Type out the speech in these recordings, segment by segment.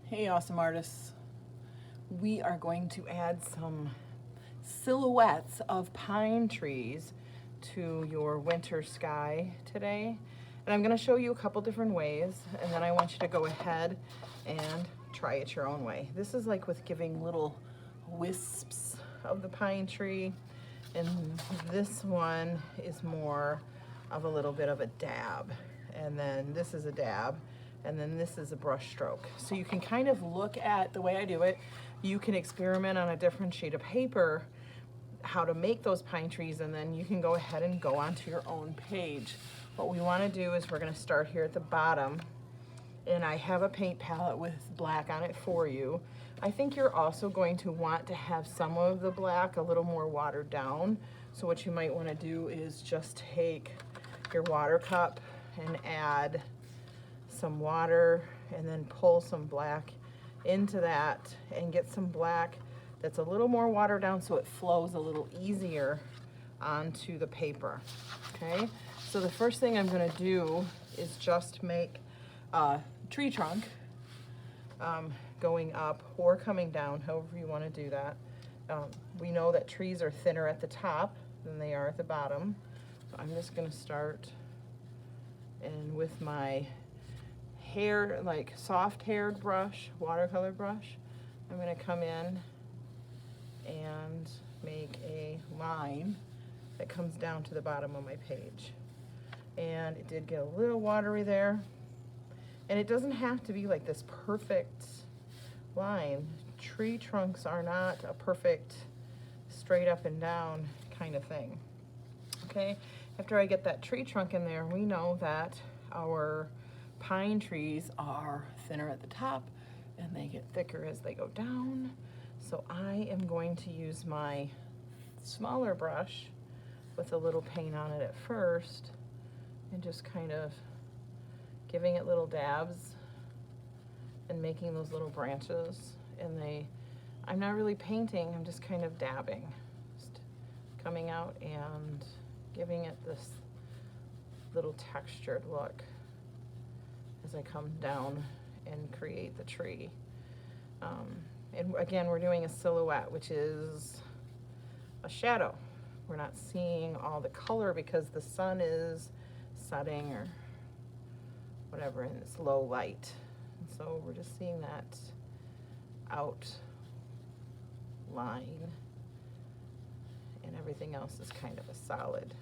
Hey, awesome artists. We are going to add some silhouettes of pine trees to your winter sky today. And I'm going to show you a couple different ways, and then I want you to go ahead and try it your own way. This is like with giving little wisps of the pine tree, and this one is more of a little bit of a dab. And then this is a dab, and then this is a brush stroke. So you can kind of look at the way I do it. You can experiment on a different sheet of paper how to make those pine trees, and then you can go ahead and go onto your own page. What we want to do is we're going to start here at the bottom, and I have a paint palette with black on it for you. I think you're also going to want to have some of the black a little more watered down. So what you might want to do is just take your water cup and add some water and then pull some black into that and get some black that's a little more watered down so it flows a little easier onto the paper. Okay, so the first thing I'm going to do is just make a tree trunk going up or coming down, however you want to do that. We know that trees are thinner at the top than they are at the bottom. So I'm just going to start, and with my hair, like soft haired brush, watercolor brush, I'm going to come in and make a line that comes down to the bottom of my page. And it did get a little watery there. And it doesn't have to be like this perfect line. Tree trunks are not a perfect straight up and down kind of thing. Okay, after I get that tree trunk in there, we know that our pine trees are thinner at the top and they get thicker as they go down. So I am going to use my smaller brush with a little paint on it at first and just kind of giving it little dabs and making those little branches. And I'm not really painting, I'm just kind of dabbing, just coming out and giving it this little textured look as I come down and create the tree. And again, we're doing a silhouette, which is a shadow. We're not seeing all the color because the sun is setting or whatever in this low light. And so we're just seeing that outline, and everything else is kind of a solid.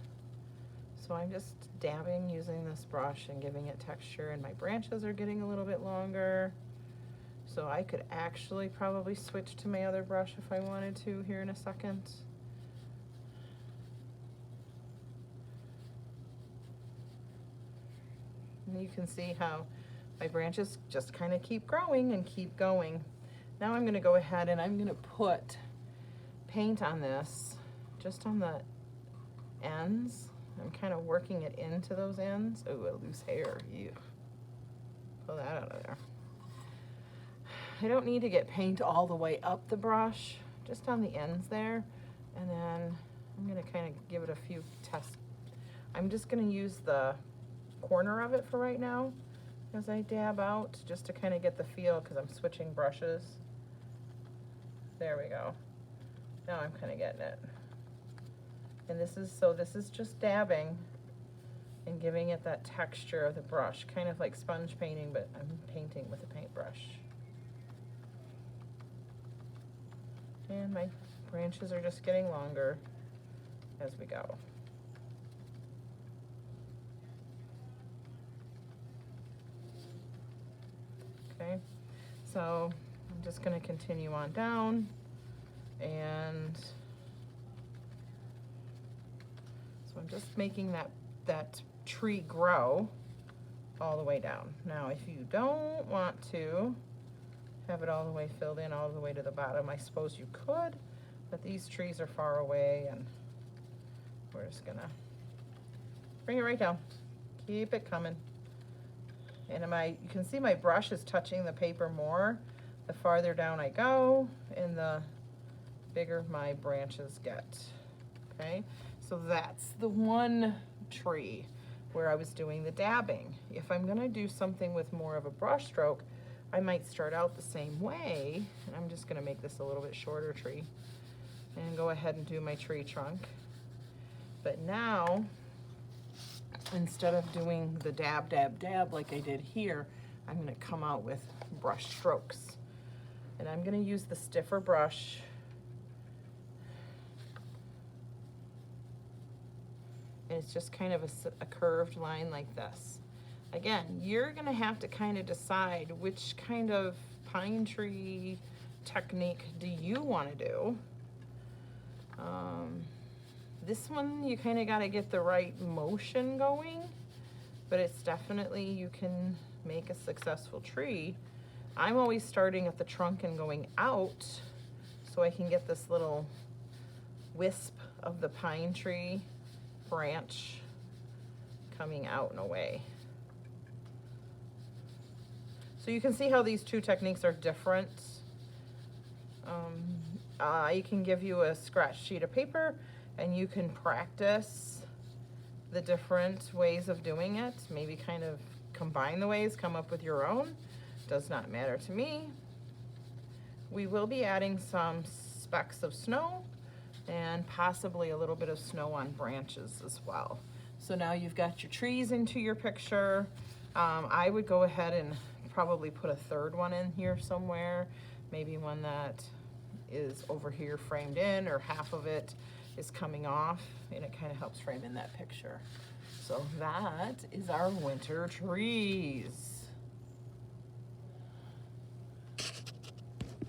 So I'm just dabbing using this brush and giving it texture, and my branches are getting a little bit longer. So I could actually probably switch to my other brush if I wanted to here in a second. And you can see how my branches just kind of keep growing and keep going. Now I'm going to go ahead and I'm going to put paint on this, just on the ends. I'm kind of working it into those ends. Oh, a loose hair. Ew. Pull that out of there. I don't need to get paint all the way up the brush, just on the ends there. And then I'm going to kind of give it a few tests. I'm just going to use the corner of it for right now as I dab out, just to kind of get the feel, because I'm switching brushes. There we go. Now I'm kind of getting it. And this is just dabbing and giving it that texture of the brush, kind of like sponge painting, but I'm painting with a paintbrush. And my branches are just getting longer as we go. Okay, so I'm just going to continue on down, and so I'm just making that tree grow all the way down. Now, if you don't want to have it all the way filled in all the way to the bottom, I suppose you could, but these trees are far away, and we're just gonna bring it right down. Keep it coming. And you can see my brush is touching the paper more the farther down I go, and the bigger my branches get. Okay, so that's the one tree where I was doing the dabbing. If I'm gonna do something with more of a brush stroke, I might start out the same way, and I'm just gonna make this a little bit shorter tree and go ahead and do my tree trunk. But now, instead of doing the dab, dab, dab like I did here, I'm gonna come out with brush strokes. And I'm gonna use the stiffer brush. And it's just kind of a curved line like this. Again, you're gonna have to kind of decide which kind of pine tree technique do you wanna do. This one, you kind of gotta get the right motion going, but it's definitely, you can make a successful tree. I'm always starting at the trunk and going out so I can get this little wisp of the pine tree branch coming out and away. So you can see how these two techniques are different. I can give you a scratch sheet of paper and you can practice the different ways of doing it. Maybe kind of combine the ways, come up with your own. Does not matter to me. We will be adding some specks of snow and possibly a little bit of snow on branches as well. So now you've got your trees into your picture. I would go ahead and probably put a third one in here somewhere, maybe one that is over here framed in, or half of it is coming off, and it kind of helps frame in that picture. So that is our winter trees.